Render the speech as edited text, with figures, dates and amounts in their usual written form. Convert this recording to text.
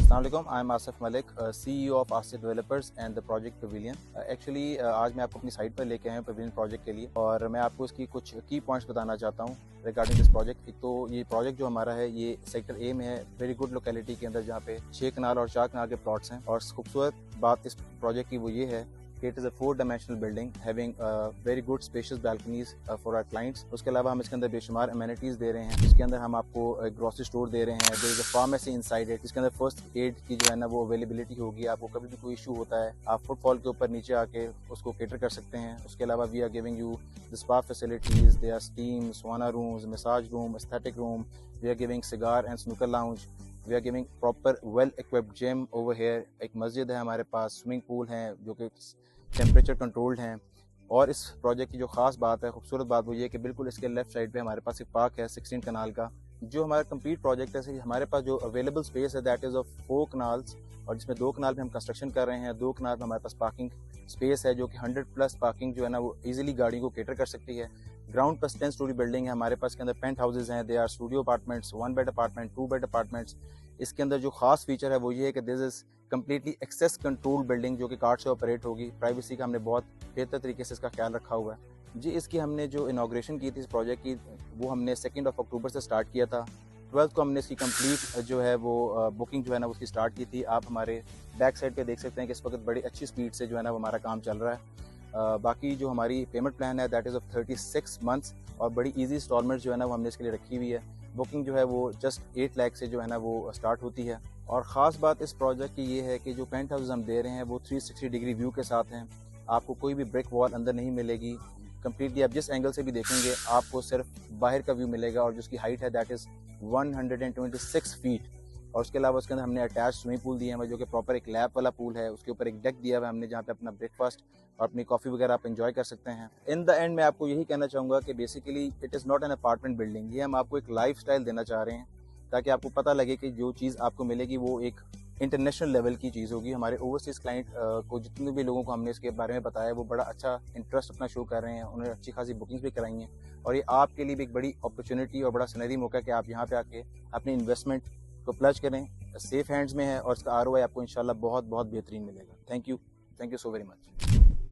अस्सलाम वालेकुम, I am Asif Malik, CEO of Asif developers and the project pavilion. Actually आज मैं आपको अपनी साइट पर लेके आया हूँ पवेलियन प्रोजेक्ट के लिए, और मैं आपको इसकी कुछ की पॉइंट्स बताना चाहता हूँ रिगार्डिंग दिस प्रोजेक्ट। एक तो ये प्रोजेक्ट जो हमारा है ये सेक्टर ए में है, वेरी गुड लोकेलिटी के अंदर, जहाँ पे 6 कनाल और 4 कनाल के प्लॉट्स हैं। और खूबसूरत बात इस प्रोजेक्ट की वो ये है कि it is a 4-dimensional building having very good spacious balconies for our clients. उसके अलावा हम इसके अंदर बेशुमार अमेनिटीज़ दे रहे हैं। इसके अंदर हम आपको एक ग्रोसरी स्टोर दे रहे हैं, there is a pharmacy inside it, जिसके अंदर फर्स्ट एड की जो है ना वो अवेलेबिलिटी होगी। आपको कभी भी कोई इशू होता है आप फुटफॉल के ऊपर नीचे आके उसको केटर कर सकते हैं। उसके अलावा we are giving you the spa facilities, they are steam, sauna rooms, massage room, aesthetic room, we are giving cigar and snooker lounge, we are giving proper well equipped gym over here. एक मस्जिद है हमारे पास, swimming pool हैं जो कि temperature controlled हैं। और इस प्रोजेक्ट की जो खास बात है, खूबसूरत बात, वो ये कि बिल्कुल इसके लेफ्ट साइड पे हमारे पास एक पार्क है 16 कनाल का। जो हमारा कंप्लीट प्रोजेक्ट है, हमारे पास जो अवेलेबल स्पेस है दैट इज़ ऑफ 4 कनाल्स, और जिसमें 2 कनाल पे हम कंस्ट्रक्शन कर रहे हैं। 2 कनाल में हमारे पास पार्किंग स्पेस है जो कि 100+ पार्किंग जो है ना वो ईजिली गाड़ी को केटर कर सकती है। ग्राउंड प्लस 10 स्टोरी बिल्डिंग है हमारे पास। के अंदर पेंट हाउसेज हैं, they are studio apartments, 1 bed apartment, 2 bed apartments. इसके अंदर जो खास फीचर है वो ये है कि this is completely access control building जो कि कार्ड से ऑपरेट होगी। प्राइवेसी का हमने बहुत बेहतर तरीके से इसका ख्याल रखा हुआ है जी। इसकी हमने जो इनाग्रेशन की थी इस प्रोजेक्ट की, वो हमने 2 अक्टूबर से स्टार्ट किया था। 12 को हमने इसकी कंप्लीट जो है वो बुकिंग जो है ना उसकी स्टार्ट की थी। आप हमारे बैक साइड पे देख सकते हैं कि इस वक्त बड़ी अच्छी स्पीड से जो है ना वो हमारा काम चल रहा है। बाकी जो हमारी पेमेंट प्लान है दैट इज़ ऑफ 36 मंथ्स, और बड़ी ईजी इंस्टॉलमेंट जो है ना वो हमने इसके लिए रखी हुई है। बुकिंग जो है वो जस्ट 8 लाख से जो है ना वो स्टार्ट होती है। और ख़ास बात इस प्रोजेक्ट की ये है कि जो पेंट हाउस हम दे रहे हैं वो 360 डिग्री व्यू के साथ हैं। आपको कोई भी ब्रिक वॉल अंदर नहीं मिलेगी। कम्प्लीटली आप जिस एंगल से भी देखेंगे आपको सिर्फ बाहर का व्यू मिलेगा। और जो उसकी हाइट है दैट इज़ 126 फीट। और उसके अलावा उसके अंदर हमने अटैच स्विमिंग पूल दिया है जो कि प्रॉपर एक लैब वाला पूल है। उसके ऊपर एक डेक दिया हुआ है हमने जहाँ पे अपना ब्रेकफास्ट और अपनी कॉफ़ी वगैरह आप एंजॉय कर सकते हैं। इन द एंड मैं आपको यही कहना चाहूँगा कि basically it is not an apartment building, ये हम आपको एक लाइफ स्टाइल देना चाह रहे हैं ताकि आपको पता लगे कि जो चीज़ आपको मिलेगी वो एक इंटरनेशनल लेवल की चीज़ होगी। हमारे ओवरसीज़ क्लाइंट को जितने भी लोगों को हमने इसके बारे में बताया वो बड़ा अच्छा इंटरेस्ट अपना शो कर रहे हैं, उन्होंने अच्छी खासी बुकिंग्स भी कराई हैं। और ये आपके लिए भी एक बड़ी अपॉर्चुनिटी और बड़ा सुनहरी मौका है कि आप यहाँ पे आके अपनी इन्वेस्टमेंट को प्लज करें। सेफ हैंड्स में है और इसका ROI आपको इंशाल्लाह बहुत बहुत बेहतरीन मिलेगा। Thank you so very much.